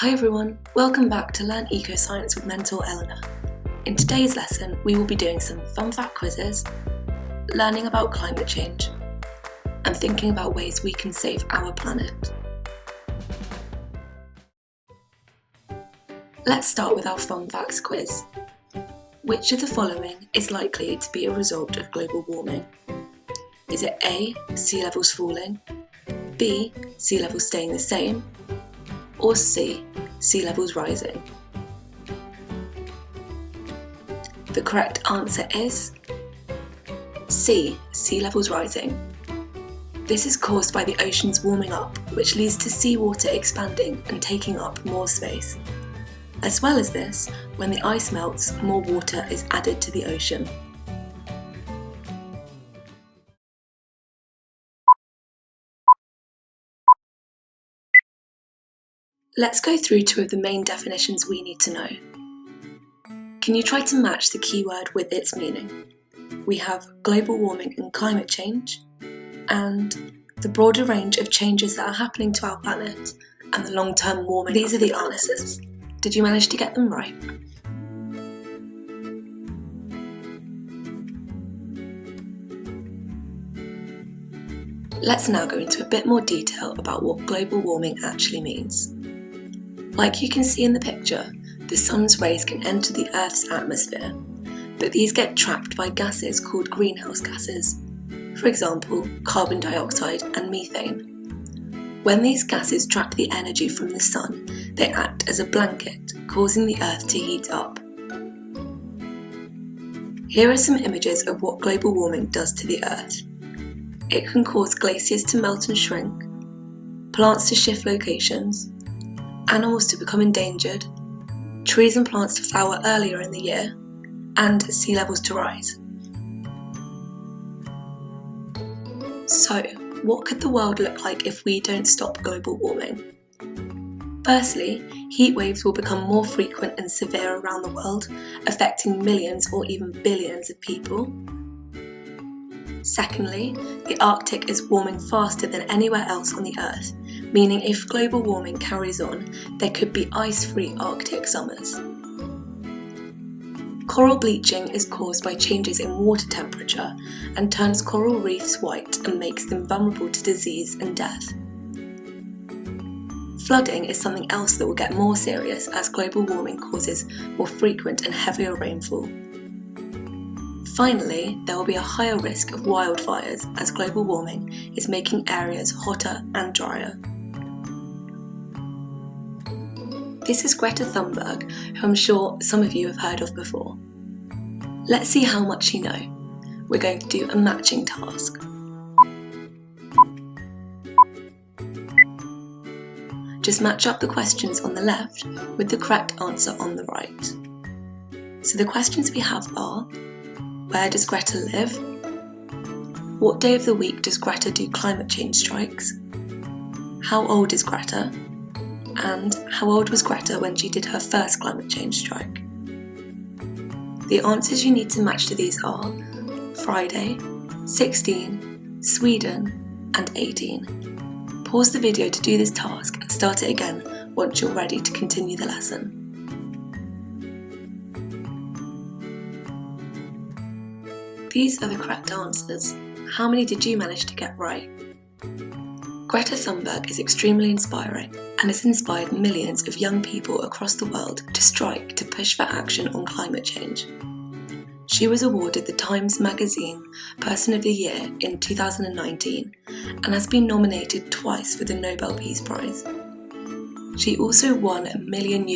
Hi everyone, welcome back to Learn Eco-Science with Mentor Elena. In today's lesson, we will be doing some fun fact quizzes, learning about climate change, and thinking about ways we can save our planet. Let's start with our fun facts quiz. Which of the following is likely to be a result of global warming? Is it A, sea levels falling, B, sea levels staying the same, or C, sea levels rising? The correct answer is C, sea levels rising. This is caused by the oceans warming up, which leads to seawater expanding and taking up more space. As well as this, when the ice melts, more water is added to the ocean. Let's go through two of the main definitions we need to know. Can you try to match the keyword with its meaning? We have global warming and climate change, and the broader range of changes that are happening to our planet, and the long-term warming. These are the answers. Did you manage to get them right? Let's now go into a bit more detail about what global warming actually means. Like you can see in the picture, the sun's rays can enter the Earth's atmosphere, but these get trapped by gases called greenhouse gases, for example, carbon dioxide and methane. When these gases trap the energy from the sun, they act as a blanket, causing the Earth to heat up. Here are some images of what global warming does to the Earth. It can cause glaciers to melt and shrink, plants to shift locations, animals to become endangered, trees and plants to flower earlier in the year, and sea levels to rise. So, what could the world look like if we don't stop global warming? Firstly, heat waves will become more frequent and severe around the world, affecting millions or even billions of people. Secondly, the Arctic is warming faster than anywhere else on the Earth, meaning if global warming carries on, there could be ice-free Arctic summers. Coral bleaching is caused by changes in water temperature and turns coral reefs white and makes them vulnerable to disease and death. Flooding is something else that will get more serious as global warming causes more frequent and heavier rainfall. Finally, there will be a higher risk of wildfires as global warming is making areas hotter and drier. This is Greta Thunberg, who I'm sure some of you have heard of before. Let's see how much you know. We're going to do a matching task. Just match up the questions on the left with the correct answer on the right. So the questions we have are: where does Greta live? What day of the week does Greta do climate change strikes? How old is Greta? And how old was Greta when she did her first climate change strike? The answers you need to match to these are Friday, 16, Sweden, and 18. Pause the video to do this task and start it again once you're ready to continue the lesson. These are the correct answers. How many did you manage to get right? Greta Thunberg is extremely inspiring and has inspired millions of young people across the world to strike to push for action on climate change. She was awarded the Times Magazine Person of the Year in 2019 and has been nominated twice for the Nobel Peace Prize. She also won €1 million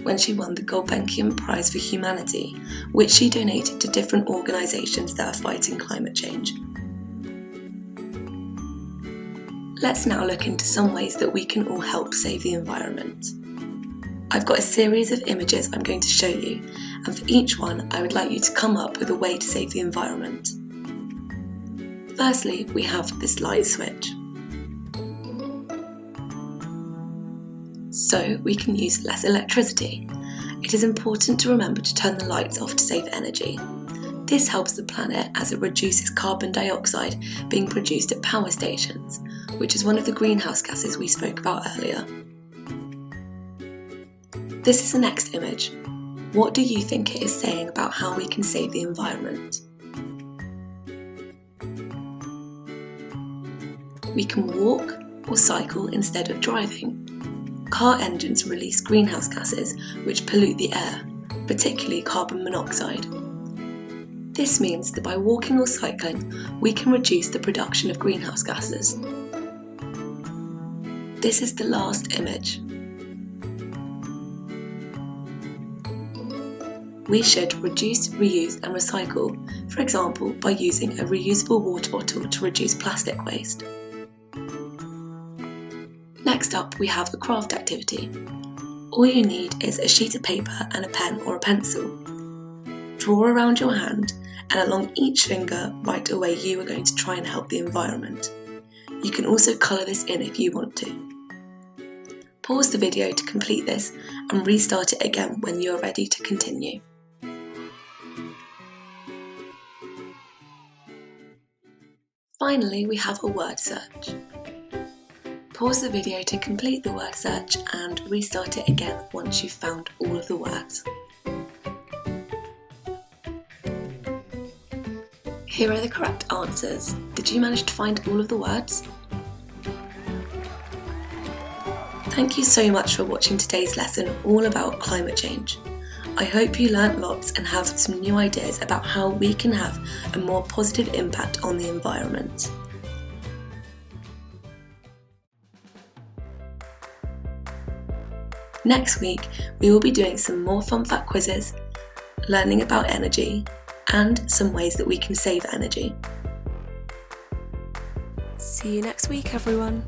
when she won the 𝗘𝗵𝘁 for Humanity, which she donated to different organisations that are fighting climate change. Let's now look into some ways that we can all help save the environment. I've got a series of images I'm going to show you, and for each one I would like you to come up with a way to save the environment. Firstly, we have this light switch. So we can use less electricity. It is important to remember to turn the lights off to save energy. This helps the planet as it reduces carbon dioxide being produced at power stations, which is one of the greenhouse gases we spoke about earlier. This is the next image. What do you think it is saying about how we can save the environment? We can walk or cycle instead of driving. Car engines release greenhouse gases which pollute the air, particularly carbon monoxide. This means that by walking or cycling, we can reduce the production of greenhouse gases. This is the last image. We should reduce, reuse and recycle, for example, by using a reusable water bottle to reduce plastic waste. Next up, we have a craft activity. All you need is a sheet of paper and a pen or a pencil. Draw around your hand and along each finger write a way you are going to try and help the environment. You can also colour this in if you want to. Pause the video to complete this and restart it again when you are ready to continue. Finally, we have a word search. Pause the video to complete the word search and restart it again once you've found all of the words. Here are the correct answers. Did you manage to find all of the words? Thank you so much for watching today's lesson all about climate change. I hope you learnt lots and have some new ideas about how we can have a more positive impact on the environment. Next week, we will be doing some more fun fact quizzes, learning about energy, and some ways that we can save energy. See you next week, everyone.